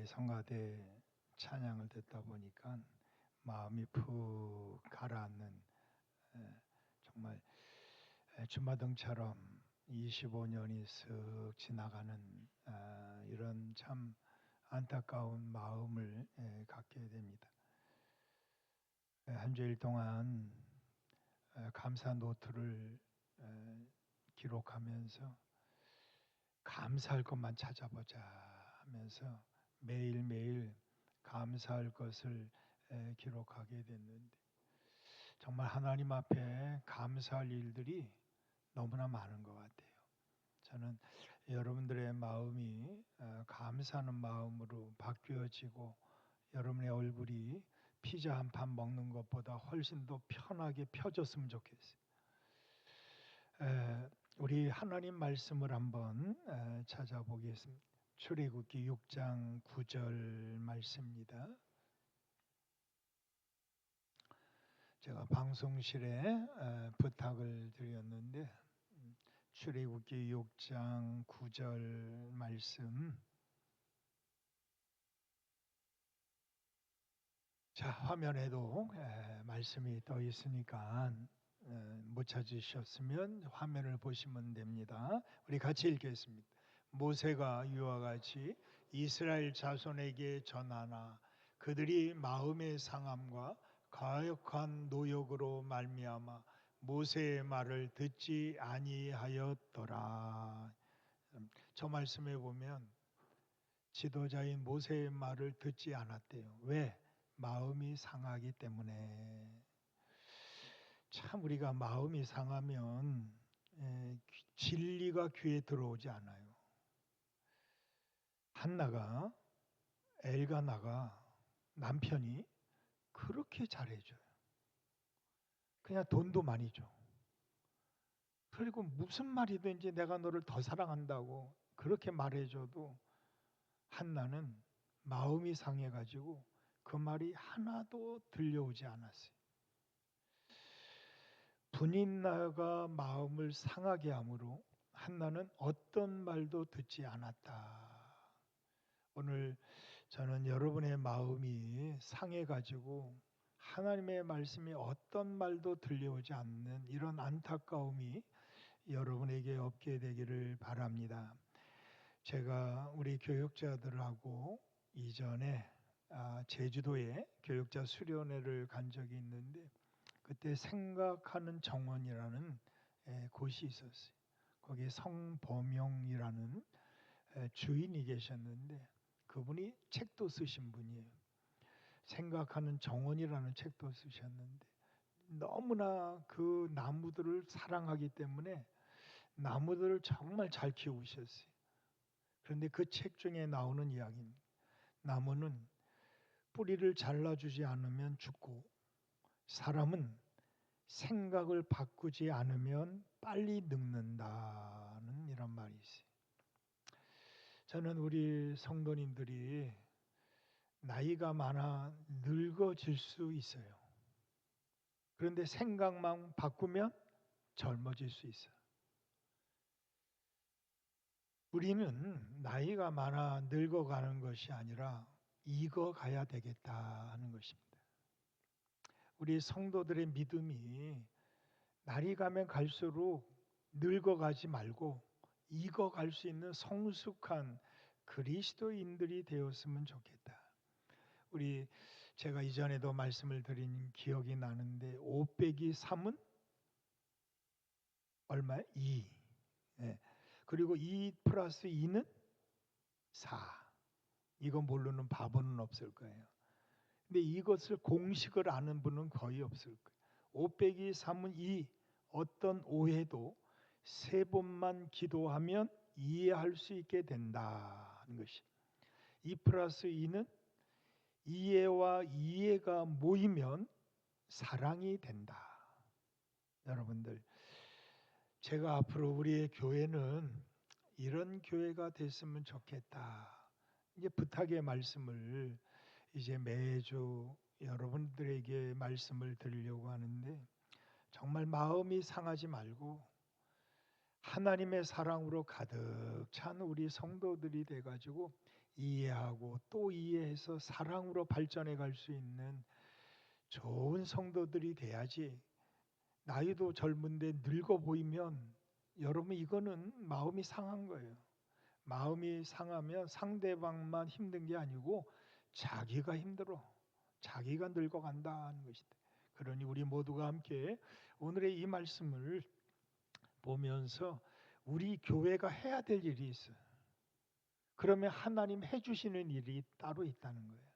성가대 찬양을 듣다 보니까 마음이 푹 가라앉는 정말 주마등처럼 25년이 쓱 지나가는 이런 참 안타까운 마음을 갖게 됩니다. 한 주일 동안 감사 노트를 기록하면서 감사할 것만 찾아보자 하면서 매일매일 감사할 것을 기록하게 됐는데 정말 하나님 앞에 감사할 일들이 너무나 많은 것 같아요. 저는 여러분들의 마음이 감사하는 마음으로 바뀌어지고 여러분의 얼굴이 피자 한 판 먹는 것보다 훨씬 더 편하게 펴졌으면 좋겠어요. 우리 하나님 말씀을 한번 찾아보겠습니다. 출애굽기 6장 9절 말씀입니다. 제가 방송실에 부탁을 드렸는데 출애굽기 6장 9절 말씀, 자 화면에도 말씀이 떠 있으니까 못 찾으셨으면 화면을 보시면 됩니다. 우리 같이 읽겠습니다. 모세가 이와 같이 이스라엘 자손에게 전하나 그들이 마음의 상함과 가역한 노역으로 말미암아 모세의 말을 듣지 아니하였더라. 저 말씀에 보면 지도자인 모세의 말을 듣지 않았대요. 왜? 마음이 상하기 때문에. 참 우리가 마음이 상하면 진리가 귀에 들어오지 않아요. 한나가 엘가나가 남편이 그렇게 잘해줘요. 그냥 돈도 많이 줘. 그리고 무슨 말이든지 내가 너를 더 사랑한다고 그렇게 말해줘도 한나는 마음이 상해가지고 그 말이 하나도 들려오지 않았어요. 분인나가 마음을 상하게 함으로 한나는 어떤 말도 듣지 않았다. 오늘 저는 여러분의 마음이 상해가지고 하나님의 말씀이 어떤 말도 들려오지 않는 이런 안타까움이 여러분에게 없게 되기를 바랍니다. 제가 우리 교육자들하고 이전에 제주도에 교육자 수련회를 간 적이 있는데 그때 생각하는 정원이라는 곳이 있었어요. 거기에 성범용이라는 주인이 계셨는데 그분이 책도 쓰신 분이에요. 생각하는 정원이라는 책도 쓰셨는데 너무나 그 나무들을 사랑하기 때문에 나무들을 정말 잘 키우셨어요. 그런데 그 책 중에 나오는 이야기입니다. 나무는 뿌리를 잘라주지 않으면 죽고 사람은 생각을 바꾸지 않으면 빨리 늙는다는 이런 말이 있어요. 저는 우리 성도님들이 나이가 많아 늙어질 수 있어요. 그런데 생각만 바꾸면 젊어질 수 있어요. 우리는 나이가 많아 늙어가는 것이 아니라 익어가야 되겠다 하는 것입니다. 우리 성도들의 믿음이 날이 가면 갈수록 늙어가지 말고 익어갈 수 있는 성숙한 그리스도인들이 되었으면 좋겠다. 제가 이전에도 말씀을 드린 기억이 나는데 5 빼기 3은 얼마예요? 2. 네. 그리고 2 플러스 2는 4. 이거 모르는 바보는 없을 거예요. 근데 이것을 공식을 아는 분은 거의 없을 거예요. 5 빼기 3은 2. 어떤 오해도 3번만 기도하면 이해할 수 있게 된다는 것이. 2 플러스 2는 이해와 이해가 모이면 사랑이 된다. 여러분들, 제가 앞으로 우리의 교회는 이런 교회가 됐으면 좋겠다. 이제 부탁의 말씀을 이제 매주 여러분들에게 말씀을 드리려고 하는데 정말 마음이 상하지 말고 하나님의 사랑으로 가득 찬 우리 성도들이 돼가지고 이해하고 또 이해해서 사랑으로 발전해 갈 수 있는 좋은 성도들이 돼야지. 나이도 젊은데 늙어 보이면 여러분 이거는 마음이 상한 거예요. 마음이 상하면 상대방만 힘든 게 아니고 자기가 힘들어. 자기가 늙어간다는 것이다. 그러니 우리 모두가 함께 오늘의 이 말씀을 보면서 우리 교회가 해야 될 일이 있어요. 그러면 하나님 해주시는 일이 따로 있다는 거예요.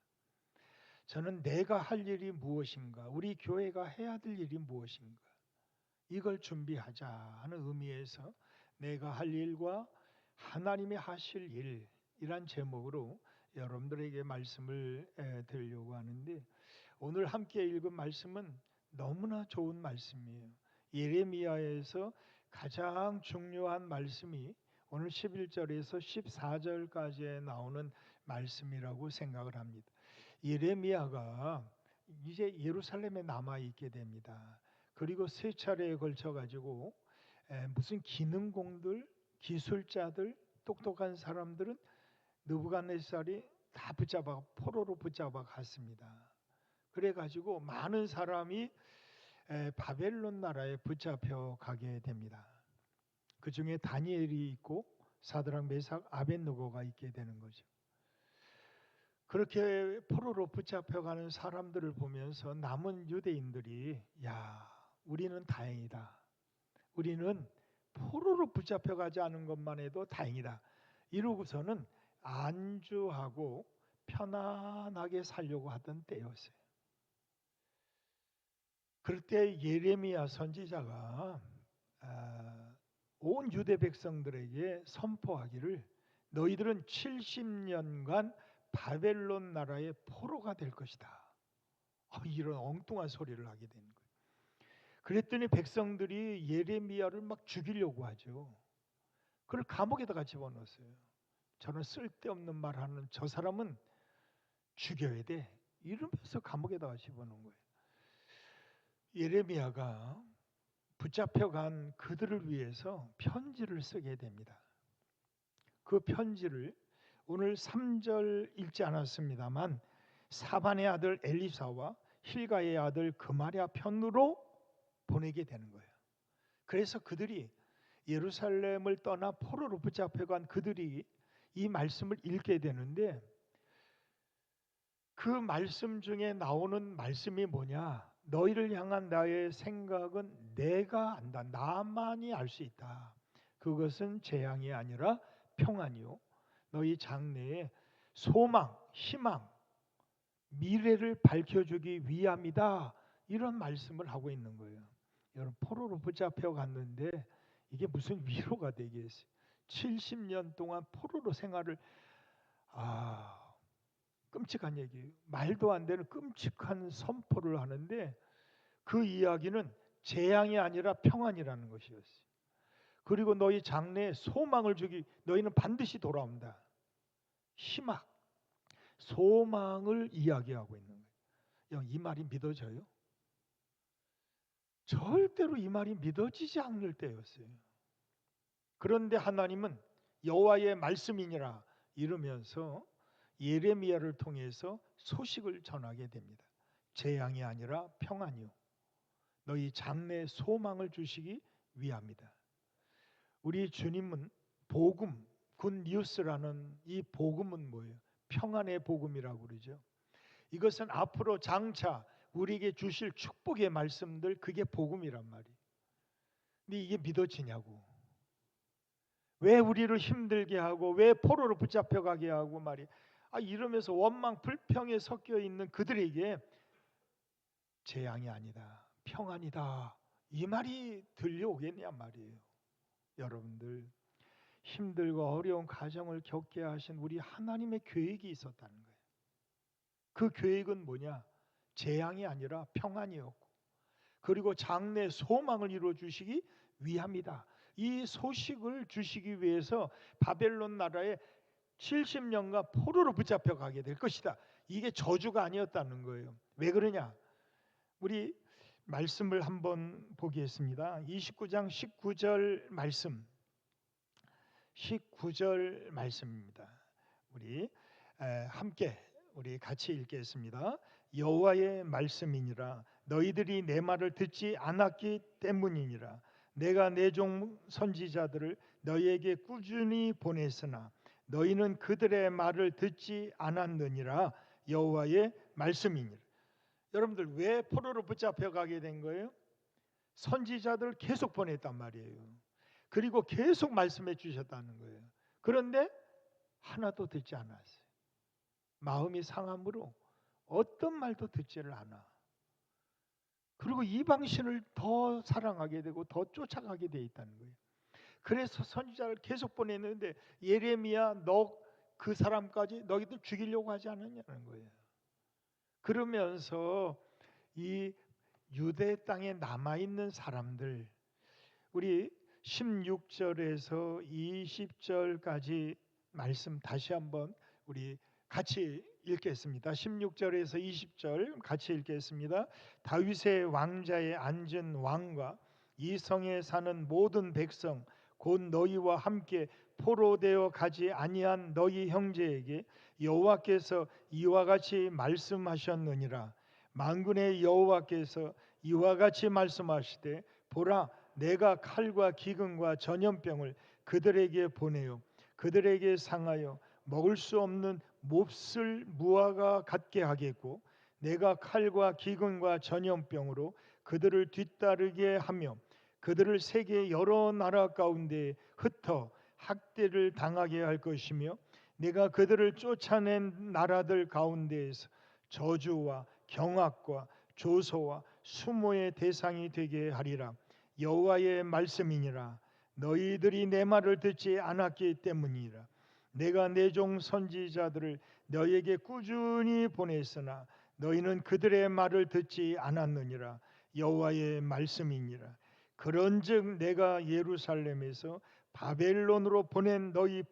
저는 내가 할 일이 무엇인가, 우리 교회가 해야 될 일이 무엇인가, 이걸 준비하자 하는 의미에서 내가 할 일과 하나님이 하실 일이란 제목으로 여러분들에게 말씀을 드리려고 하는데, 오늘 함께 읽은 말씀은 너무나 좋은 말씀이에요. 예레미야에서 가장 중요한 말씀이 오늘 11절에서 14절까지에 나오는 말씀이라고 생각을 합니다. 예레미야가 이제 예루살렘에 남아 있게 됩니다. 그리고 세 차례에 걸쳐 가지고 무슨 기능공들, 기술자들, 똑똑한 사람들은 느부갓네살이 다 붙잡아 포로로 붙잡아 갔습니다. 그래 가지고 많은 사람이 바벨론 나라에 붙잡혀 가게 됩니다. 그 중에 다니엘이 있고 사드락, 메삭, 아벳느고가 있게 되는 거죠. 그렇게 포로로 붙잡혀가는 사람들을 보면서 남은 유대인들이 야, 우리는 다행이다. 우리는 포로로 붙잡혀가지 않은 것만 해도 다행이다. 이러고서는 안주하고 편안하게 살려고 하던 때였어요. 그럴 때 예레미야 선지자가 온 유대 백성들에게 선포하기를 너희들은 70년간 바벨론 나라의 포로가 될 것이다. 이런 엉뚱한 소리를 하게 된 거예요. 그랬더니 백성들이 예레미야를 막 죽이려고 하죠. 그걸 감옥에다가 집어넣었어요. 저는 쓸데없는 말하는 저 사람은 죽여야 돼. 이러면서 감옥에다가 집어넣은 거예요. 예레미야가 붙잡혀간 그들을 위해서 편지를 쓰게 됩니다. 그 편지를 오늘 3절 읽지 않았습니다만 사반의 아들 엘리사와 힐가의 아들 그마랴 편으로 보내게 되는 거예요. 그래서 그들이 예루살렘을 떠나 포로로 붙잡혀간 그들이 이 말씀을 읽게 되는데, 그 말씀 중에 나오는 말씀이 뭐냐? 너희를 향한 나의 생각은 내가 안다. 나만이 알 수 있다. 그것은 재앙이 아니라 평안이요 너희 장래에 소망, 희망, 미래를 밝혀주기 위함이다. 이런 말씀을 하고 있는 거예요. 여러분, 포로로 붙잡혀 갔는데 이게 무슨 위로가 되겠어요? 70년 동안 포로로 생활을 끔찍한 얘기예요. 말도 안 되는 끔찍한 선포를 하는데 그 이야기는 재앙이 아니라 평안이라는 것이었어요. 그리고 너희 장래에 소망을 주기, 너희는 반드시 돌아온다. 희망, 소망을 이야기하고 있는 거예요. 이 말이 믿어져요? 절대로 이 말이 믿어지지 않을 때였어요. 그런데 하나님은 여호와의 말씀이니라 이러면서 예레미야를 통해서 소식을 전하게 됩니다. 재앙이 아니라 평안이요 너희 장래에 소망을 주시기 위함이다. 우리 주님은 복음, 굿뉴스라는 이 복음은 뭐예요? 평안의 복음이라고 그러죠. 이것은 앞으로 장차 우리에게 주실 축복의 말씀들, 그게 복음이란 말이에요. 근데 이게 믿어지냐고. 왜 우리를 힘들게 하고 왜 포로로 붙잡혀가게 하고 말이에요. 이러면서 원망 불평에 섞여 있는 그들에게 재앙이 아니다, 평안이다, 이 말이 들려오겠냐 말이에요. 여러분들, 힘들고 어려운 가정을 겪게 하신 우리 하나님의 계획이 있었다는 거예요. 그 계획은 뭐냐? 재앙이 아니라 평안이었고, 그리고 장래 소망을 이루어 주시기 위함이다. 이 소식을 주시기 위해서 바벨론 나라에 70년간 포로로 붙잡혀 가게 될 것이다. 이게 저주가 아니었다는 거예요. 왜 그러냐? 우리 말씀을 한번 보겠습니다. 29장 19절 말씀. 19절 말씀입니다. 우리 함께 우리 같이 읽겠습니다. 여호와의 말씀이니라. 너희들이 내 말을 듣지 않았기 때문이니라. 내가 내 종 선지자들을 너희에게 꾸준히 보냈으나 너희는 그들의 말을 듣지 않았느니라. 여호와의 말씀이니라. 여러분들 왜 포로로 붙잡혀 가게 된 거예요? 선지자들을 계속 보냈단 말이에요. 그리고 계속 말씀해 주셨다는 거예요. 그런데 하나도 듣지 않았어요. 마음이 상함으로 어떤 말도 듣지를 않아. 그리고 이방신을 더 사랑하게 되고 더 쫓아가게 돼 있다는 거예요. 그래서 선지자를 계속 보냈는데 예레미야 너 그 사람까지 너희들 죽이려고 하지 않았냐는 거예요. 그러면서 이 유대 땅에 남아있는 사람들, 우리 16절에서 20절까지 말씀 다시 한번 우리 같이 읽겠습니다. 16절에서 20절 같이 읽겠습니다. 다윗의 왕자에 앉은 왕과 이 성에 사는 모든 백성 곧 너희와 함께 포로되어 가지 아니한 너희 형제에게 여호와께서 이와 같이 말씀하셨느니라. 만군의 여호와께서 이와 같이 말씀하시되 보라 내가 칼과 기근과 전염병을 그들에게 보내요 그들에게 상하여 먹을 수 없는 몹쓸 무화과 같게 하겠고 내가 칼과 기근과 전염병으로 그들을 뒤따르게 하며 그들을 세계 여러 나라 가운데 흩어 학대를 당하게 할 것이며 내가 그들을 쫓아낸 나라들 가운데에서 저주와 경악과 조소와 수모의 대상이 되게 하리라. 여호와의 말씀이니라. 너희들이 내 말을 듣지 않았기 때문이라. 내가 내 종 선지자들을 너희에게 꾸준히 보냈으나 너희는 그들의 말을 듣지 않았느니라. 여호와의 말씀이니라. 그런즉 내가 예루살렘에서 바벨론으로 보낸 너희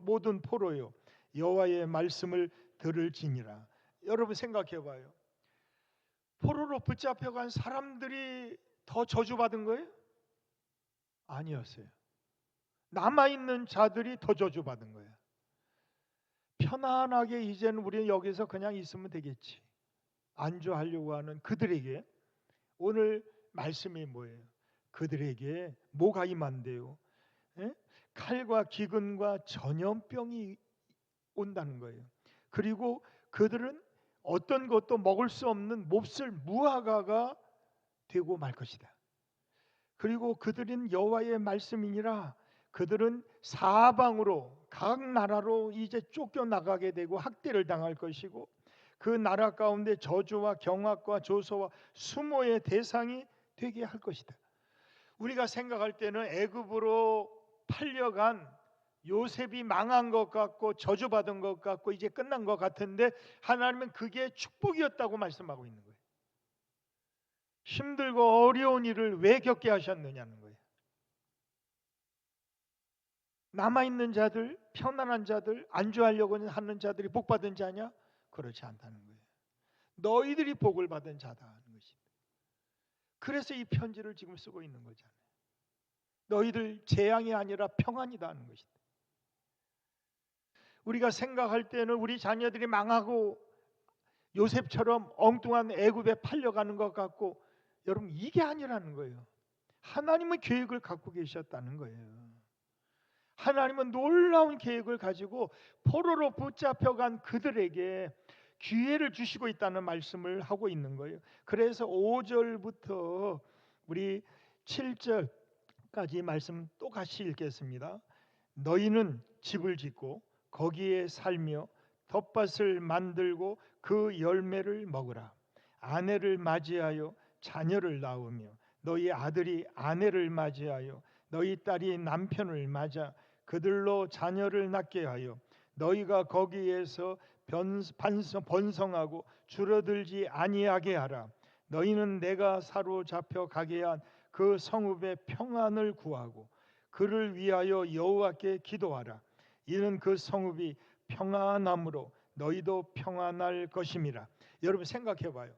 모든 포로요 여호와의 말씀을 들을지니라. 여러분 생각해 봐요. 포로로 붙잡혀간 사람들이 더 저주받은 거예요? 아니었어요. 남아있는 자들이 더 저주받은 거예요. 편안하게 이제는 우리는 여기서 그냥 있으면 되겠지 안주하려고 하는 그들에게 오늘 말씀이 뭐예요? 그들에게 뭐가 임한대요? 칼과 기근과 전염병이 온다는 거예요. 그리고 그들은 어떤 것도 먹을 수 없는 몹쓸 무화과가 되고 말 것이다. 그리고 그들은 여호와의 말씀이니라. 그들은 사방으로 각 나라로 이제 쫓겨나가게 되고 학대를 당할 것이고 그 나라 가운데 저주와 경악과 조소와 수모의 대상이 되게 할 것이다. 우리가 생각할 때는 애굽으로 팔려간 요셉이 망한 것 같고 저주받은 것 같고 이제 끝난 것 같은데 하나님은 그게 축복이었다고 말씀하고 있는 거예요. 힘들고 어려운 일을 왜 겪게 하셨느냐는 거예요. 남아있는 자들, 편안한 자들, 안주하려고 하는 자들이 복받은 자냐? 그렇지 않다는 거예요. 너희들이 복을 받은 자다 하는 것입니다. 그래서 이 편지를 지금 쓰고 있는 거잖아요. 너희들 재앙이 아니라 평안이다 하는 것이다. 우리가 생각할 때는 우리 자녀들이 망하고 요셉처럼 엉뚱한 애굽에 팔려가는 것 같고 여러분 이게 아니라는 거예요. 하나님은 계획을 갖고 계셨다는 거예요. 하나님은 놀라운 계획을 가지고 포로로 붙잡혀간 그들에게 기회를 주시고 있다는 말씀을 하고 있는 거예요. 그래서 5절부터 우리 7절까지 말씀 또 같이 읽겠습니다. 너희는 집을 짓고 거기에 살며 텃밭을 만들고 그 열매를 먹으라. 아내를 맞이하여 자녀를 낳으며 너희 아들이 아내를 맞이하여 너희 딸이 남편을 맞아 그들로 자녀를 낳게 하여 너희가 거기에서 번성하고 줄어들지 아니하게 하라. 너희는 내가 사로잡혀 가게 한 그 성읍의 평안을 구하고 그를 위하여 여호와께 기도하라. 이는 그 성읍이 평안함으로 너희도 평안할 것임이라. 여러분 생각해 봐요.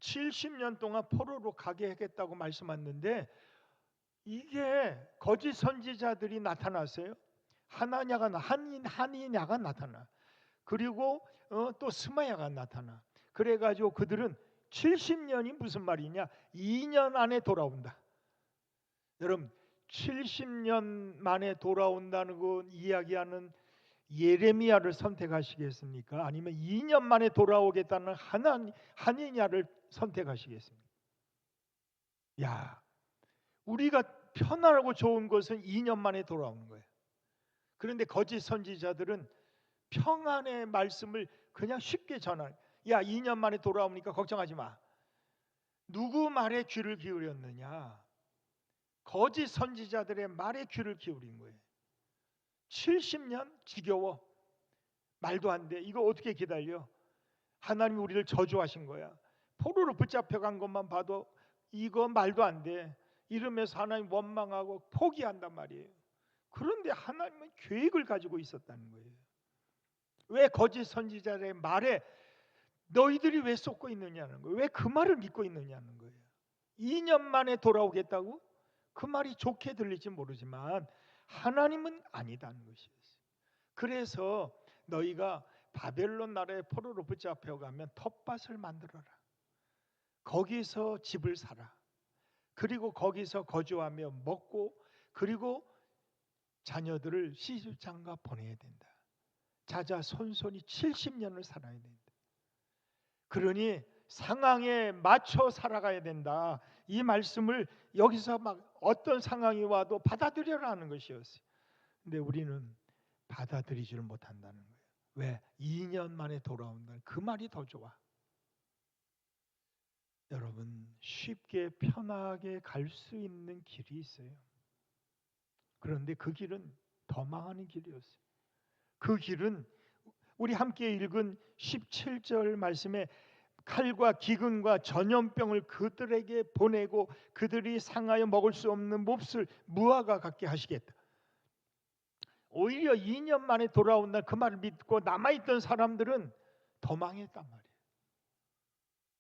70년 동안 포로로 가게 하겠다고 말씀하셨는데 이게 거짓 선지자들이 나타났어요. 하나냐가 나타나. 그리고 또 스마야가 나타나. 그래가지고 그들은 70년이 무슨 말이냐? 2년 안에 돌아온다. 여러분 70년 만에 돌아온다는 거 이야기하는 예레미야를 선택하시겠습니까? 아니면 2년 만에 돌아오겠다는 하느냐를 선택하시겠습니까? 야, 우리가 편안하고 좋은 것은 2년 만에 돌아오는 거예요. 그런데 거짓 선지자들은 평안의 말씀을 그냥 쉽게 전하는. 야, 2년 만에 돌아오니까 걱정하지 마. 누구 말에 귀를 기울였느냐? 거짓 선지자들의 말에 귀를 기울인 거예요. 70년 지겨워. 말도 안 돼. 이거 어떻게 기다려? 하나님이 우리를 저주하신 거야. 포로로 붙잡혀간 것만 봐도 이거 말도 안 돼. 이러면서 하나님 원망하고 포기한단 말이에요. 그런데 하나님은 계획을 가지고 있었다는 거예요. 왜 거짓 선지자의 말에 너희들이 왜 쏟고 있느냐는 거예요. 왜 그 말을 믿고 있느냐는 거예요. 2년 만에 돌아오겠다고? 그 말이 좋게 들릴지 모르지만 하나님은 아니다는 것이었어요. 그래서 너희가 바벨론 나라의 포로로 붙잡혀가면 텃밭을 만들어라. 거기서 집을 사라. 그리고 거기서 거주하며 먹고 그리고 자녀들을 시집장가 보내야 된다. 자자손손이 70년을 살아야 된다. 그러니 상황에 맞춰 살아가야 된다. 이 말씀을 여기서 막 어떤 상황이 와도 받아들여라는 것이었어요. 근데 우리는 받아들이지를 못한다는 거예요. 왜? 2년 만에 돌아온다는 그 말이 더 좋아. 여러분 쉽게 편하게 갈 수 있는 길이 있어요. 그런데 그 길은 더 망하는 길이었어요. 그 길은 우리 함께 읽은 17절 말씀에 칼과 기근과 전염병을 그들에게 보내고 그들이 상하여 먹을 수 없는 몹쓸 무화과 같게 하시겠다. 오히려 2년 만에 돌아온다 그 말을 믿고 남아있던 사람들은 더 망했단 말이에요.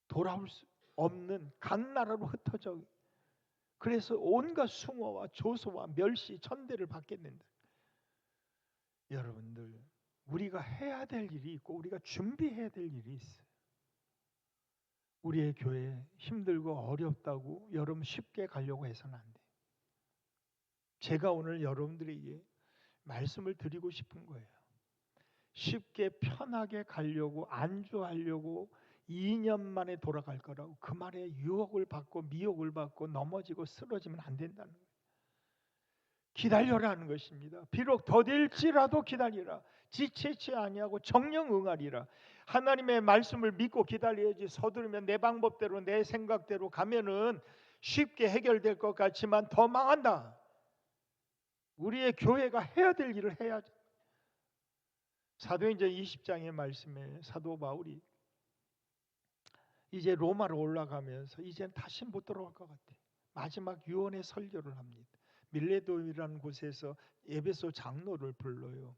돌아올 수 없는 갓나라로 흩어져. 그래서 온갖 숭어와 조소와 멸시 천대를 받게 된다. 여러분들 우리가 해야 될 일이 있고 우리가 준비해야 될 일이 있어요. 우리의 교회 힘들고 어렵다고 여러분 쉽게 가려고 해서는 안 돼요. 제가 오늘 여러분들에게 말씀을 드리고 싶은 거예요. 쉽게 편하게 가려고 안주하려고 2년 만에 돌아갈 거라고 그 말에 유혹을 받고 미혹을 받고 넘어지고 쓰러지면 안 된다는 거예요. 기다려라는 것입니다. 비록 더딜지라도 기다리라. 지체치 아니하고 정령 응하리라. 하나님의 말씀을 믿고 기다려야지. 서두르면 내 방법대로 내 생각대로 가면은 쉽게 해결될 것 같지만 더 망한다. 우리의 교회가 해야 될 일을 해야죠. 사도행전 20장의 말씀에 사도 바울이 이제 로마로 올라가면서 이젠 다시 못 돌아올 것 같아. 마지막 유언의 설교를 합니다. 밀레도이라는 곳에서 에베소 장로를 불러요.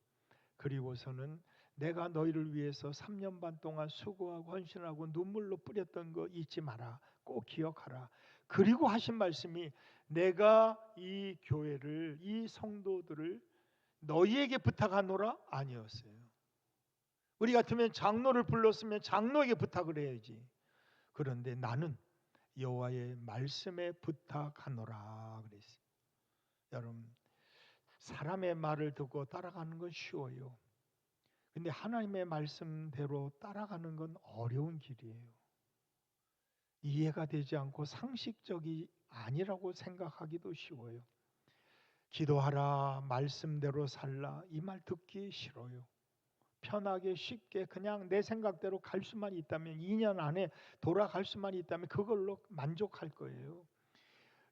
그리고서는 내가 너희를 위해서 3년 반 동안 수고하고 헌신하고 눈물로 뿌렸던 거 잊지 마라. 꼭 기억하라. 그리고 하신 말씀이 내가 이 교회를 이 성도들을 너희에게 부탁하노라 아니었어요. 우리 같으면 장로를 불렀으면 장로에게 부탁을 해야지. 그런데 나는 여호와의 말씀에 부탁하노라 그랬어요. 여러분 사람의 말을 듣고 따라가는 건 쉬워요. 근데 하나님의 말씀대로 따라가는 건 어려운 길이에요. 이해가 되지 않고 상식적이 아니라고 생각하기도 쉬워요. 기도하라 말씀대로 살라 이 말 듣기 싫어요. 편하게 쉽게 그냥 내 생각대로 갈 수만 있다면 2년 안에 돌아갈 수만 있다면 그걸로 만족할 거예요.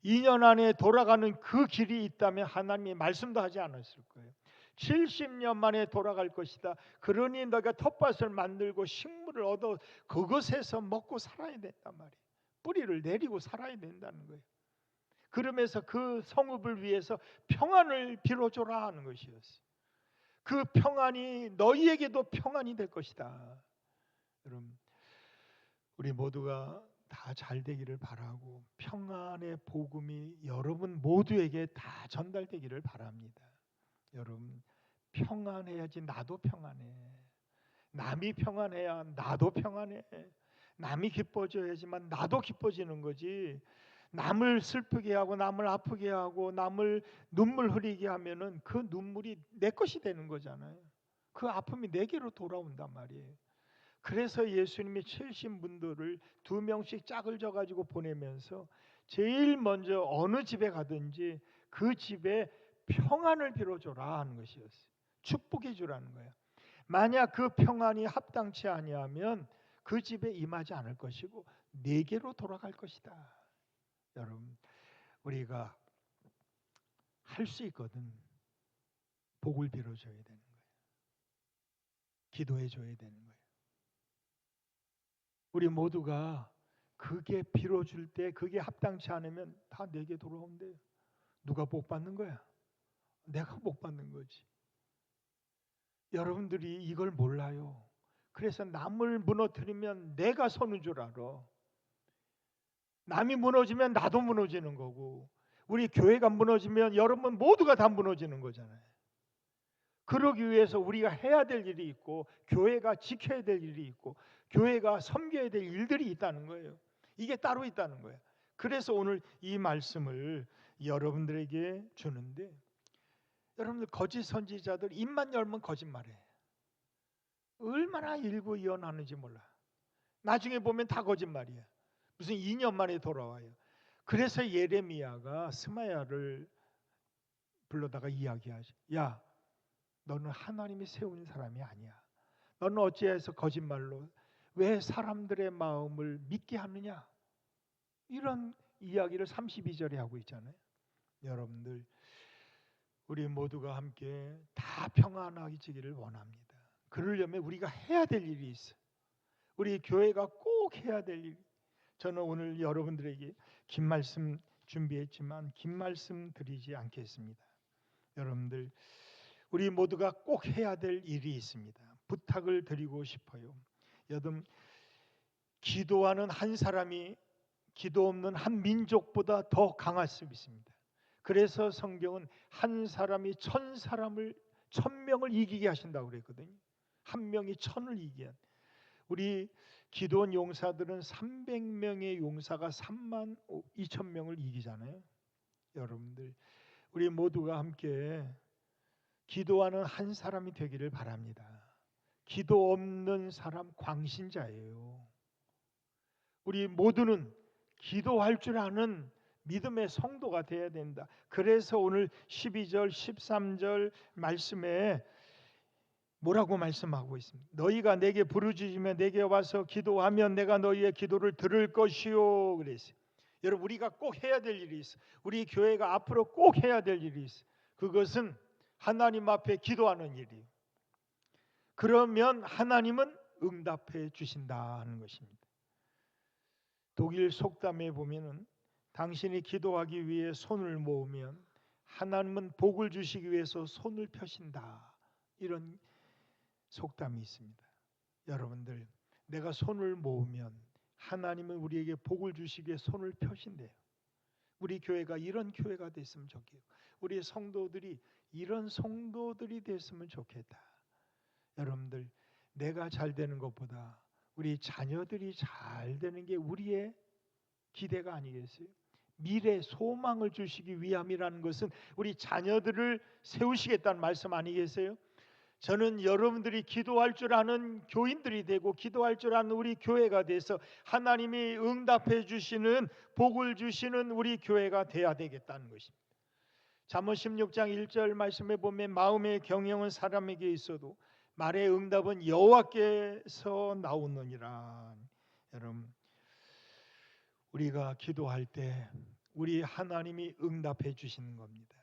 2년 안에 돌아가는 그 길이 있다면 하나님이 말씀도 하지 않았을 거예요. 70년 만에 돌아갈 것이다. 그러니 너가 텃밭을 만들고 식물을 얻어 그것에서 먹고 살아야 된단 말이에요. 뿌리를 내리고 살아야 된다는 거예요. 그러면서 그 성읍을 위해서 평안을 빌어줘라 하는 것이었어요. 그 평안이 너희에게도 평안이 될 것이다. 여러분 우리 모두가 다 잘 되기를 바라고 평안의 복음이 여러분 모두에게 다 전달되기를 바랍니다. 여러분 평안해야지 나도 평안해. 남이 평안해야 나도 평안해. 남이 기뻐져야지만 나도 기뻐지는 거지. 남을 슬프게 하고 남을 아프게 하고 남을 눈물 흘리게 하면은 그 눈물이 내 것이 되는 거잖아요. 그 아픔이 내게로 돌아온단 말이에요. 그래서 예수님이 채우신 분들을 2명씩 짝을 져 가지고 보내면서 제일 먼저 어느 집에 가든지 그 집에 평안을 빌어줘라 하는 것이었어요. 축복해 주라는 거예요. 만약 그 평안이 합당치 아니하면 그 집에 임하지 않을 것이고 내게로 돌아갈 것이다. 여러분, 우리가 할 수 있거든. 복을 빌어줘야 되는 거예요. 기도해 줘야 되는 거예요. 우리 모두가 그게 빌어줄 때 그게 합당치 않으면 다 내게 돌아온대요. 누가 복 받는 거야? 내가 복 받는 거지. 여러분들이 이걸 몰라요. 그래서 남을 무너뜨리면 내가 서는 줄 알아. 남이 무너지면 나도 무너지는 거고, 우리 교회가 무너지면 여러분 모두가 다 무너지는 거잖아요. 그러기 위해서 우리가 해야 될 일이 있고, 교회가 지켜야 될 일이 있고, 교회가 섬겨야 될 일들이 있다는 거예요. 이게 따로 있다는 거예요. 그래서 오늘 이 말씀을 여러분들에게 주는데, 여러분들 거짓 선지자들 입만 열면 거짓말해. 얼마나 일구이연하는지 몰라. 나중에 보면 다 거짓말이야. 무슨 2년 만에 돌아와요. 그래서 예레미야가 스마야를 불러다가 이야기하죠. 야, 너는 하나님이 세운 사람이 아니야. 너는 어찌해서 거짓말로 왜 사람들의 마음을 믿게 하느냐? 이런 이야기를 32절에 하고 있잖아요. 여러분들, 우리 모두가 함께 다 평안하기를 원합니다. 그러려면 우리가 해야 될 일이 있어. 우리 교회가 꼭 해야 될 일. 저는 오늘 여러분들에게 긴 말씀 준비했지만 긴 말씀 드리지 않겠습니다. 여러분들, 우리 모두가 꼭 해야 될 일이 있습니다. 부탁을 드리고 싶어요. 여러분, 기도하는 한 사람이 기도 없는 한 민족보다 더 강할 수 있습니다. 그래서 성경은 한 사람이 1000명을 이기게 하신다고 그랬거든요. 한 명이 1000을 이기게 한. 우리 기도원 용사들은 300명의 용사가 32,000명을 이기잖아요. 여러분들, 우리 모두가 함께 기도하는 한 사람이 되기를 바랍니다. 기도 없는 사람 광신자예요. 우리 모두는 기도할 줄 아는 믿음의 성도가 되어야 된다. 그래서 오늘 12절 13절 말씀에 뭐라고 말씀하고 있습니다. 너희가 내게 부르짖으면 내게 와서 기도하면 내가 너희의 기도를 들을 것이요 그랬어요. 여러분, 우리가 꼭 해야 될 일이 있어. 우리 교회가 앞으로 꼭 해야 될 일이 있어. 그것은 하나님 앞에 기도하는 일이에요. 그러면 하나님은 응답해 주신다 하는 것입니다. 독일 속담에 보면은 당신이 기도하기 위해 손을 모으면 하나님은 복을 주시기 위해서 손을 펴신다. 이런 속담이 있습니다. 여러분들, 내가 손을 모으면 하나님은 우리에게 복을 주시기 위해 손을 펴신대요. 우리 교회가 이런 교회가 됐으면 좋겠고, 우리 성도들이 이런 성도들이 됐으면 좋겠다. 여러분들, 내가 잘 되는 것보다 우리 자녀들이 잘 되는 게 우리의 기대가 아니겠어요? 미래 소망을 주시기 위함이라는 것은 우리 자녀들을 세우시겠다는 말씀 아니겠어요? 저는 여러분들이 기도할 줄 아는 교인들이 되고 기도할 줄 아는 우리 교회가 돼서 하나님이 응답해 주시는 복을 주시는 우리 교회가 돼야 되겠다는 것입니다. 잠언 16장 1절 말씀에 보면 마음의 경영은 사람에게 있어도 말의 응답은 여호와께서 나오느니라. 여러분, 우리가 기도할 때 우리 하나님이 응답해 주시는 겁니다.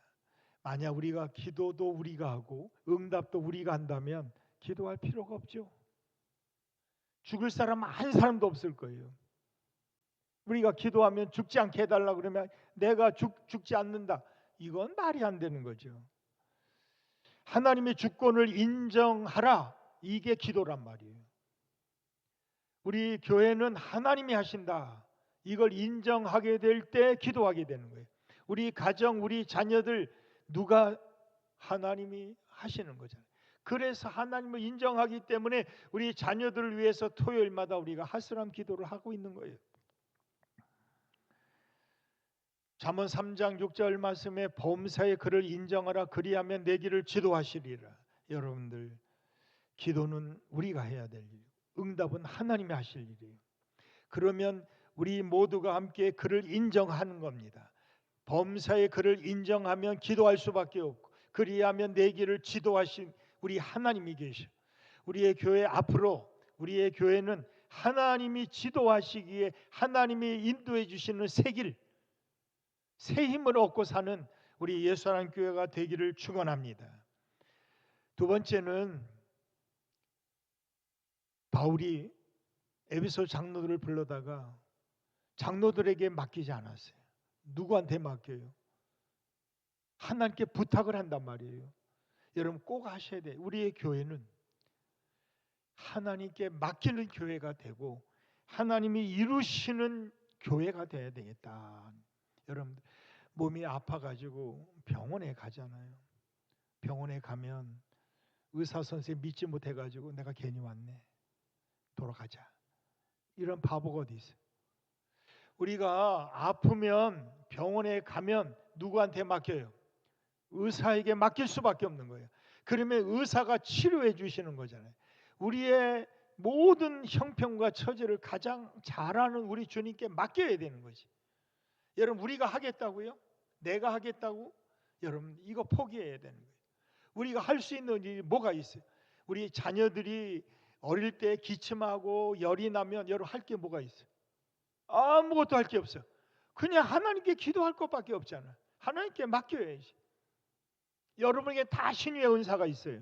만약 우리가 기도도 우리가 하고 응답도 우리가 한다면 기도할 필요가 없죠. 죽을 사람 한 사람도 없을 거예요. 우리가 기도하면 죽지 않게 해달라 그러면 내가 죽지 않는다. 이건 말이 안 되는 거죠. 하나님의 주권을 인정하라. 이게 기도란 말이에요. 우리 교회는 하나님이 하신다. 이걸 인정하게 될 때 기도하게 되는 거예요. 우리 가정, 우리 자녀들 누가 하나님이 하시는 거잖아요. 그래서 하나님을 인정하기 때문에 우리 자녀들을 위해서 토요일마다 우리가 하스람 기도를 하고 있는 거예요. 잠언 3장 6절 말씀에 범사에 그를 인정하라 그리하면 내 길을 지도하시리라. 여러분들, 기도는 우리가 해야 될 일, 응답은 하나님이 하실 일이에요. 그러면 우리 모두가 함께 그를 인정하는 겁니다. 범사에 그를 인정하면 기도할 수밖에 없고, 그리하면 내 길을 지도하신 우리 하나님이 계셔. 우리의 교회 앞으로, 우리의 교회는 하나님이 지도하시기에 하나님이 인도해 주시는 새 길, 새 힘을 얻고 사는 우리 예수하나님 교회가 되기를 축원합니다. 두 번째는 바울이 에베소 장로들을 불러다가 장로들에게 맡기지 않았어요. 누구한테 맡겨요? 하나님께 부탁을 한단 말이에요. 여러분 꼭 하셔야 돼요. 우리의 교회는 하나님께 맡기는 교회가 되고 하나님이 이루시는 교회가 돼야 되겠다. 여러분 몸이 아파가지고 병원에 가잖아요. 병원에 가면 의사 선생님 믿지 못해가지고 내가 괜히 왔네. 돌아가자. 이런 바보가 어디 있어요? 우리가 아프면 병원에 가면 누구한테 맡겨요? 의사에게 맡길 수밖에 없는 거예요. 그러면 의사가 치료해 주시는 거잖아요. 우리의 모든 형편과 처지를 가장 잘 아는 우리 주님께 맡겨야 되는 거지. 여러분 우리가 하겠다고요? 내가 하겠다고? 여러분 이거 포기해야 되는 거예요. 우리가 할 수 있는 일이 뭐가 있어요? 우리 자녀들이 어릴 때 기침하고 열이 나면 여러분 할 게 뭐가 있어요? 아무것도 할 게 없어요. 그냥 하나님께 기도할 것밖에 없잖아요. 하나님께 맡겨야지. 여러분에게 다 신유의 은사가 있어요.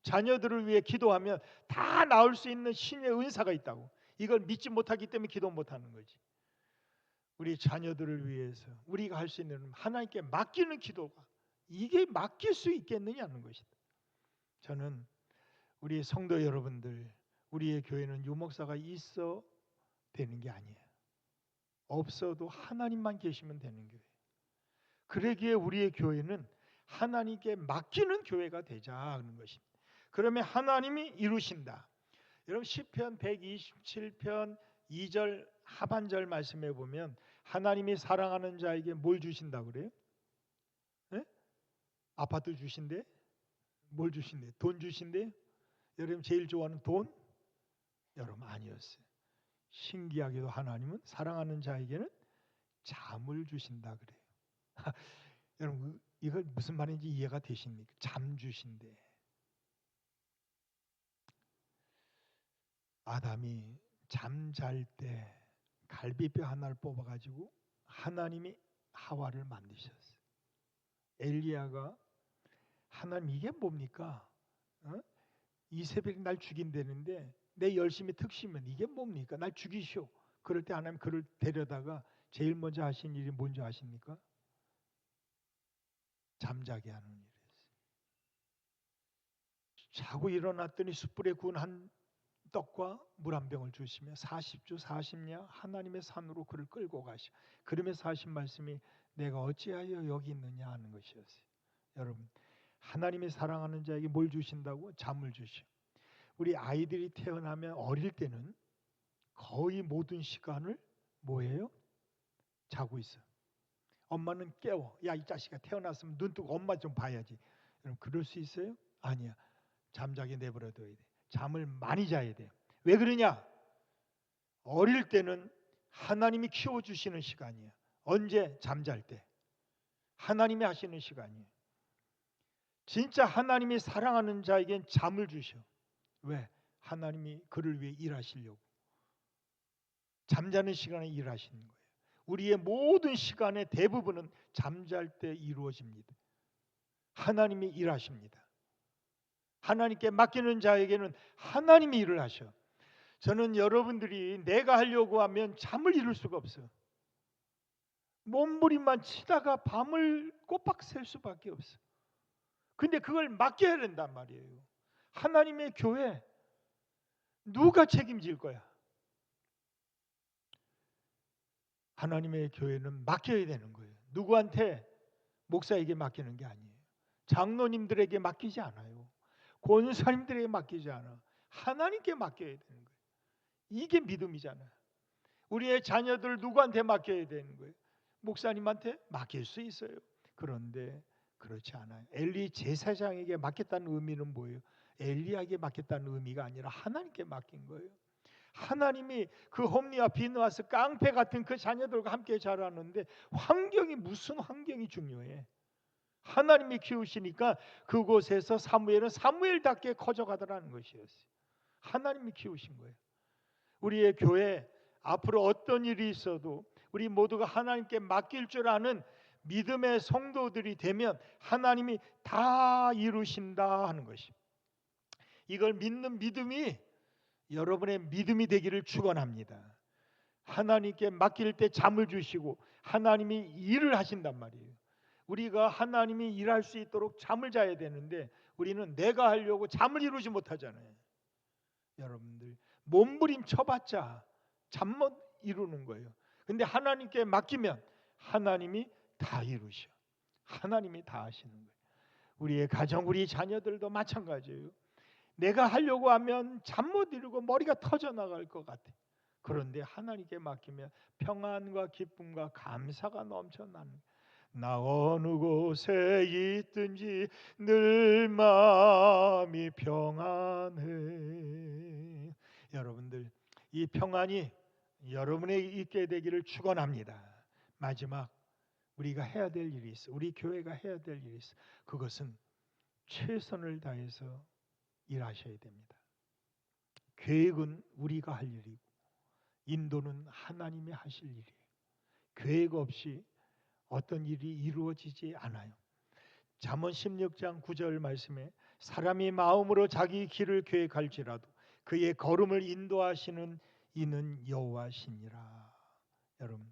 자녀들을 위해 기도하면 다 나올 수 있는 신유의 은사가 있다고. 이걸 믿지 못하기 때문에 기도 못하는 거지. 우리 자녀들을 위해서 우리가 할 수 있는 하나님께 맡기는 기도가 이게 맡길 수 있겠느냐는 것이다. 저는 우리 성도 여러분들, 우리의 교회는 유목사가 있어 되는 게 아니에요. 없어도 하나님만 계시면 되는 교회. 그러기에 우리의 교회는 하나님께 맡기는 교회가 되자 하는 것입니다. 그러면 하나님이 이루신다. 여러분 시편 127편 2절 하반절 말씀에 보면 하나님이 사랑하는 자에게 뭘 주신다 그래요? 네? 아파트 주신대? 뭘 주신대? 돈 주신대? 여러분 제일 좋아하는 돈? 여러분 아니었어요. 신기하게도 하나님은 사랑하는 자에게는 잠을 주신다 그래요. 여러분 이걸 무슨 말인지 이해가 되십니까? 잠 주신대. 아담이 잠잘 때 갈비뼈 하나를 뽑아가지고 하나님이 하와를 만드셨어요. 엘리야가 하나님 이게 뭡니까? 이세벨이 날 죽인다는데 내 열심히 특심은 이게 뭡니까? 날 죽이시오. 그럴 때 하나님 그를 데려다가 제일 먼저 하신 일이 뭔지 아십니까? 잠자게 하는 일이었어요. 자고 일어났더니 숯불에 구운 한 떡과 물 한 병을 주시며 40주 40년 하나님의 산으로 그를 끌고 가시오. 그러면서 하신 말씀이 내가 어찌하여 여기 있느냐 하는 것이었어요. 여러분 하나님이 사랑하는 자에게 뭘 주신다고? 잠을 주시오. 우리 아이들이 태어나면 어릴 때는 거의 모든 시간을 뭐예요? 자고 있어. 엄마는 깨워. 야 이 자식아 태어났으면 눈 뜨고 엄마 좀 봐야지. 여러분 그럴 수 있어요? 아니야. 잠자게 내버려둬야 돼. 잠을 많이 자야 돼. 왜 그러냐? 어릴 때는 하나님이 키워주시는 시간이야. 언제? 잠잘 때. 하나님이 하시는 시간이에요. 진짜 하나님이 사랑하는 자에겐 잠을 주셔. 왜? 하나님이 그를 위해 일하시려고. 잠자는 시간에 일하시는 거예요. 우리의 모든 시간의 대부분은 잠잘 때 이루어집니다. 하나님이 일하십니다. 하나님께 맡기는 자에게는 하나님이 일을 하셔. 저는 여러분들이 내가 하려고 하면 잠을 이룰 수가 없어요. 몸부림만 치다가 밤을 꼬박 샐 수밖에 없어. 근데 그걸 맡겨야 된단 말이에요. 하나님의 교회 누가 책임질 거야? 하나님의 교회는 맡겨야 되는 거예요. 누구한테? 목사에게 맡기는 게 아니에요. 장로님들에게 맡기지 않아요. 권사님들에게 맡기지 않아. 하나님께 맡겨야 되는 거예요. 이게 믿음이잖아요. 우리의 자녀들 누구한테 맡겨야 되는 거예요? 목사님한테 맡길 수 있어요. 그런데 그렇지 않아요. 엘리 제사장에게 맡겼다는 의미는 뭐예요? 엘리야에게 맡겼다는 의미가 아니라 하나님께 맡긴 거예요. 하나님이 그 홈리와 비느하스 깡패 같은 그 자녀들과 함께 자라는데 환경이 무슨 환경이 중요해? 하나님이 키우시니까 그곳에서 사무엘은 사무엘답게 커져가더라는 것이었어요. 하나님이 키우신 거예요. 우리의 교회 앞으로 어떤 일이 있어도 우리 모두가 하나님께 맡길 줄 아는 믿음의 성도들이 되면 하나님이 다 이루신다 하는 것입니다. 이걸 믿는 믿음이 여러분의 믿음이 되기를 축원합니다. 하나님께 맡길 때 잠을 주시고 하나님이 일을 하신단 말이에요. 우리가 하나님이 일할 수 있도록 잠을 자야 되는데 우리는 내가 하려고 잠을 이루지 못하잖아요. 여러분들 몸부림쳐봤자 잠 못 이루는 거예요. 근데 하나님께 맡기면 하나님이 다 이루셔. 하나님이 다 하시는 거예요. 우리의 가정, 우리 자녀들도 마찬가지예요. 내가 하려고 하면 잠 못 이루고 머리가 터져 나갈 것 같아. 그런데 하나님께 맡기면 평안과 기쁨과 감사가 넘쳐나는 거예요. 나 어느 곳에 있든지 늘 마음이 평안해. 여러분들 이 평안이 여러분에게 있게 되기를 축원합니다. 마지막 우리가 해야 될 일이 있어. 우리 교회가 해야 될 일이 있어. 그것은 최선을 다해서 일하셔야 됩니다. 계획은 우리가 할 일이고 인도는 하나님이 하실 일이에요. 계획 없이 어떤 일이 이루어지지 않아요. 잠언 16장 9절 말씀에 사람이 마음으로 자기 길을 계획할지라도 그의 걸음을 인도하시는 이는 여호와시니라. 여러분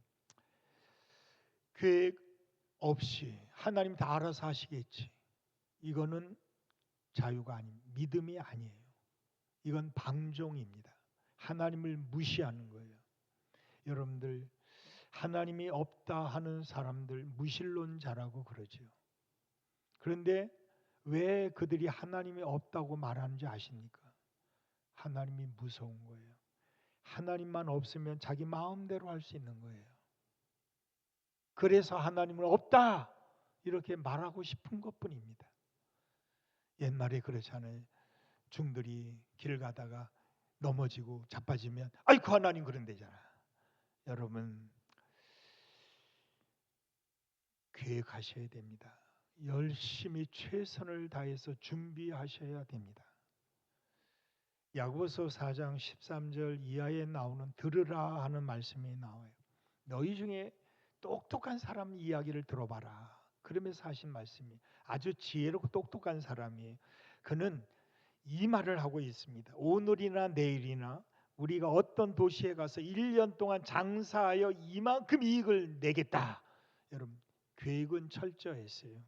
계획 없이 하나님 다 알아서 하시겠지. 이거는 자유가 아닙니다. 믿음이 아니에요. 이건 방종입니다. 하나님을 무시하는 거예요. 여러분들 하나님이 없다 하는 사람들 무신론자라고 그러죠. 그런데 왜 그들이 하나님이 없다고 말하는지 아십니까? 하나님이 무서운 거예요. 하나님만 없으면 자기 마음대로 할 수 있는 거예요. 그래서 하나님은 없다 이렇게 말하고 싶은 것뿐입니다. 옛날에 그렇잖아요. 중들이 길 가다가 넘어지고 자빠지면 아이고 하나님 그런대잖아. 여러분 계획하셔야 됩니다. 열심히 최선을 다해서 준비하셔야 됩니다. 야고보서 4장 13절 이하에 나오는 들으라 하는 말씀이 나와요. 너희 중에 똑똑한 사람 이야기를 들어봐라. 그러면서 하신 말씀이 아주 지혜롭고 똑똑한 사람이에요. 그는 이 말을 하고 있습니다. 오늘이나 내일이나 우리가 어떤 도시에 가서 1년 동안 장사하여 이만큼 이익을 내겠다. 여러분 계획은 철저했어요.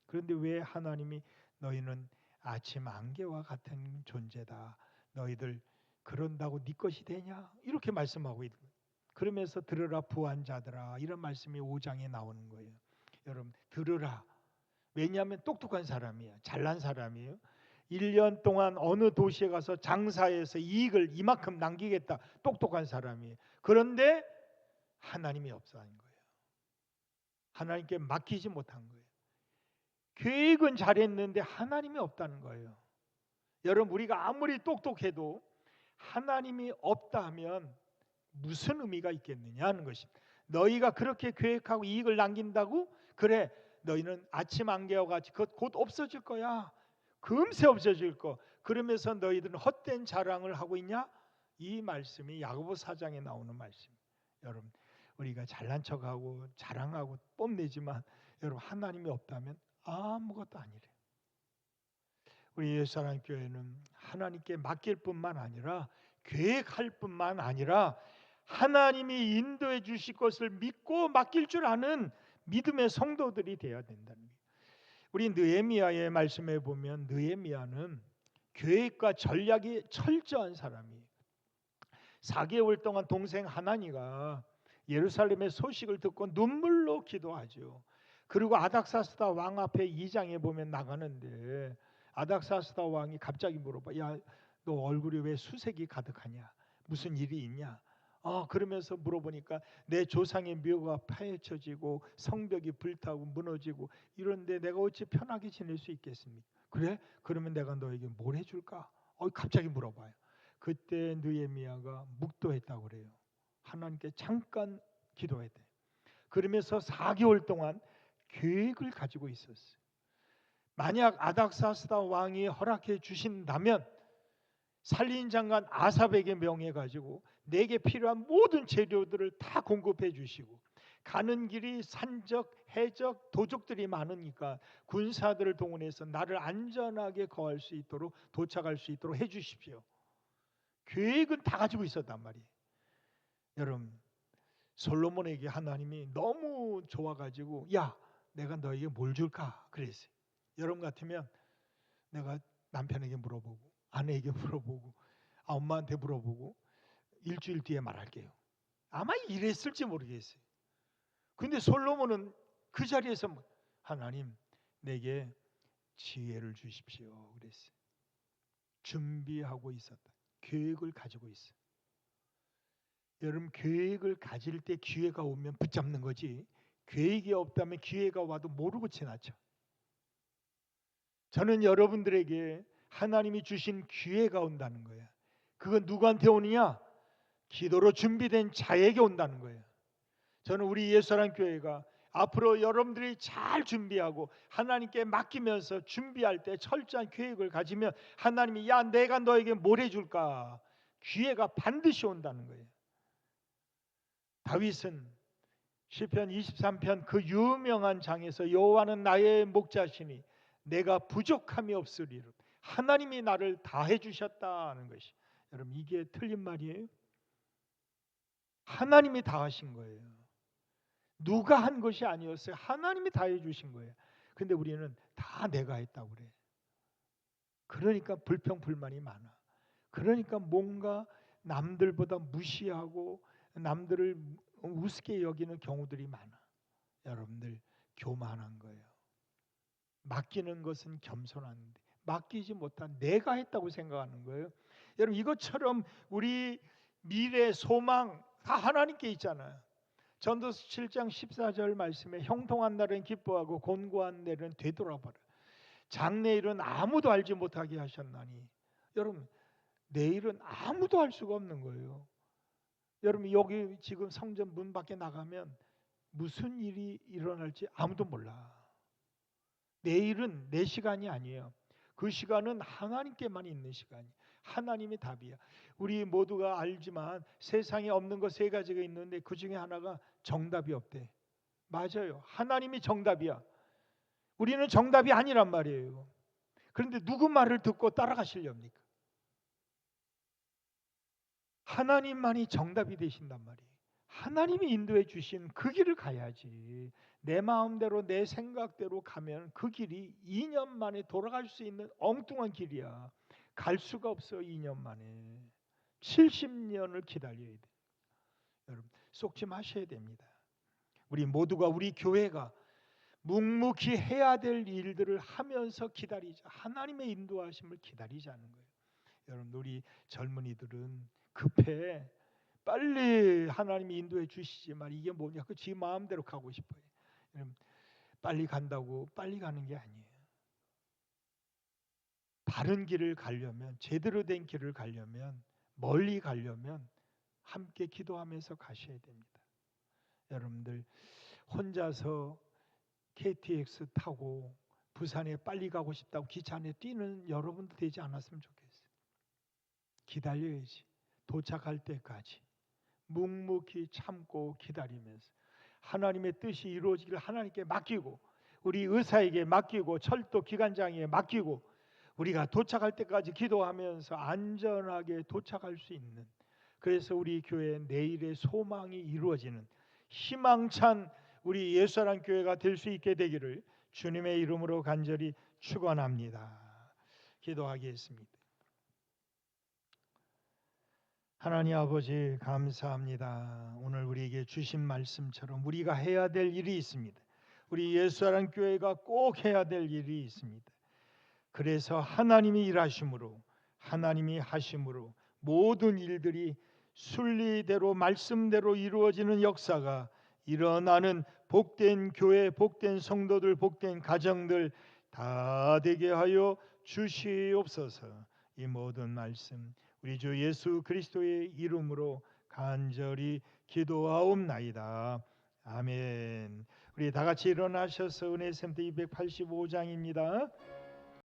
그런데 왜 하나님이 너희는 아침 안개와 같은 존재다. 너희들 그런다고 네 것이 되냐? 이렇게 말씀하고 있는 거예요. 그러면서 들으라 부한 자들아 이런 말씀이 5장에 나오는 거예요. 여러분 들으라. 왜냐하면 똑똑한 사람이에요. 잘난 사람이에요. 1년 동안 어느 도시에 가서 장사해서 이익을 이만큼 남기겠다. 똑똑한 사람이에요. 그런데 하나님이 없어하는 거예요. 하나님께 맡기지 못한 거예요. 계획은 잘했는데 하나님이 없다는 거예요. 여러분 우리가 아무리 똑똑해도 하나님이 없다 하면 무슨 의미가 있겠느냐 하는 것입니다. 너희가 그렇게 계획하고 이익을 남긴다고? 그래 너희는 아침 안개와 같이 곧 없어질 거야. 금세 없어질 거. 그러면서 너희들은 헛된 자랑을 하고 있냐? 이 말씀이 야고보 4장에 나오는 말씀. 여러분 우리가 잘난 척하고 자랑하고 뽐내지만 여러분 하나님이 없다면 아무것도 아니래요. 우리 예수사랑 교회는 하나님께 맡길 뿐만 아니라 계획할 뿐만 아니라 하나님이 인도해 주실 것을 믿고 맡길 줄 아는 믿음의 성도들이 되어야 된다는 거예요. 우리 느헤미야의 말씀에 보면 느헤미야는 계획과 전략이 철저한 사람이에요. 4개월 동안 동생 하나니가 예루살렘의 소식을 듣고 눈물로 기도하죠. 그리고 아닥사스다 왕 앞에 2장에 보면 나가는데 아닥사스다 왕이 갑자기 물어봐. 야, 너 얼굴이 왜 수색이 가득하냐? 무슨 일이 있냐? 그러면서 물어보니까 내 조상의 묘가 파헤쳐지고 성벽이 불타고 무너지고 이런데 내가 어찌 편하게 지낼 수 있겠습니까? 그래? 그러면 내가 너에게 뭘 해줄까? 갑자기 물어봐요. 그때 느헤미야가 묵도했다고 그래요. 하나님께 잠깐 기도했대. 그러면서 4개월 동안 계획을 가지고 있었어요. 만약 아닥사스다 왕이 허락해 주신다면 살림장관 아삽에게 명해 가지고 내게 필요한 모든 재료들을 다 공급해 주시고, 가는 길이 산적, 해적, 도적들이 많으니까 군사들을 동원해서 나를 안전하게 거할 수 있도록, 도착할 수 있도록 해 주십시오. 계획은 다 가지고 있었단 말이에요. 여러분, 솔로몬에게 하나님이 너무 좋아가지고 야, 내가 너에게 뭘 줄까 그랬어요. 여러분 같으면 내가 남편에게 물어보고, 아내에게 물어보고, 엄마한테 물어보고, 일주일 뒤에 말할게요. 아마 이랬을지 모르겠어요. 근데 솔로몬은 그 자리에서 하나님, 내게 지혜를 주십시오 그랬어요. 준비하고 있었다. 계획을 가지고 있어요. 여러분, 계획을 가질 때 기회가 오면 붙잡는 거지, 계획이 없다면 기회가 와도 모르고 지나쳐. 저는 여러분들에게 하나님이 주신 기회가 온다는 거예요. 그건 누구한테 오느냐? 기도로 준비된 자에게 온다는 거예요. 저는 우리 예수사랑 교회가 앞으로 여러분들이 잘 준비하고 하나님께 맡기면서 준비할 때 철저한 계획을 가지면 하나님이 야, 내가 너에게 뭘 해줄까? 기회가 반드시 온다는 거예요. 다윗은 시편 23편 그 유명한 장에서 여호와는 나의 목자시니 내가 부족함이 없으리로, 하나님이 나를 다 해주셨다는 것이, 여러분 이게 틀린 말이에요? 하나님이 다 하신 거예요. 누가 한 것이 아니었어요. 하나님이 다 해주신 거예요. 근데 우리는 다 내가 했다고 그래. 그러니까 불평불만이 많아. 그러니까 뭔가 남들보다 무시하고 남들을 우습게 여기는 경우들이 많아. 여러분들, 교만한 거예요. 맡기는 것은 겸손한데 맡기지 못한 내가 했다고 생각하는 거예요. 여러분, 이것처럼 우리 미래 소망 다 하나님께 있잖아요. 전도서 7장 14절 말씀에 형통한 날은 기뻐하고 곤고한 날은 되돌아봐라. 장래일은 아무도 알지 못하게 하셨나니. 여러분, 내일은 아무도 알 수가 없는 거예요. 여러분, 여기 지금 성전 문 밖에 나가면 무슨 일이 일어날지 아무도 몰라. 내일은 내 시간이 아니에요. 그 시간은 하나님께만 있는 시간이에요. 하나님이 답이야. 우리 모두가 알지만 세상에 없는 것 3가지가 있는데 그 중에 하나가 정답이 없대. 맞아요. 하나님이 정답이야. 우리는 정답이 아니란 말이에요. 그런데 누구 말을 듣고 따라가시렵니까? 하나님만이 정답이 되신단 말이에요. 하나님이 인도해 주신 그 길을 가야지. 내 마음대로 내 생각대로 가면 그 길이 2년 만에 돌아갈 수 있는 엉뚱한 길이야. 갈 수가 없어. 2년 만에 70년을 기다려야 돼. 여러분, 속지 마셔야 됩니다. 우리 모두가, 우리 교회가 묵묵히 해야 될 일들을 하면서 기다리자. 하나님의 인도하심을 기다리자는 거예요. 여러분, 우리 젊은이들은 급해. 빨리 하나님이 인도해 주시지만 이게 뭐냐? 그 지 마음대로 가고 싶어요. 여러분, 빨리 간다고 빨리 가는 게 아니에요. 바른 길을 가려면, 제대로 된 길을 가려면, 멀리 가려면 함께 기도하면서 가셔야 됩니다. 여러분들, 혼자서 KTX 타고 부산에 빨리 가고 싶다고 기차 안에 뛰는 여러분도 되지 않았으면 좋겠어요. 기다려야지. 도착할 때까지 묵묵히 참고 기다리면서 하나님의 뜻이 이루어지기를 하나님께 맡기고, 우리 의사에게 맡기고, 철도 기관장에게 맡기고, 우리가 도착할 때까지 기도하면서 안전하게 도착할 수 있는, 그래서 우리 교회 내일의 소망이 이루어지는 희망찬 우리 예수사랑 교회가 될 수 있게 되기를 주님의 이름으로 간절히 축원합니다. 기도하겠습니다. 하나님 아버지, 감사합니다. 오늘 우리에게 주신 말씀처럼 우리가 해야 될 일이 있습니다. 우리 예수사랑 교회가 꼭 해야 될 일이 있습니다. 그래서 하나님이 일하심으로, 하나님이 하심으로 모든 일들이 순리대로 말씀대로 이루어지는 역사가 일어나는 복된 교회, 복된 성도들, 복된 가정들 다 되게 하여 주시옵소서. 이 모든 말씀 우리 주 예수 그리스도의 이름으로 간절히 기도하옵나이다. 아멘. 우리 다 같이 일어나셔서 은혜 센터 285장입니다.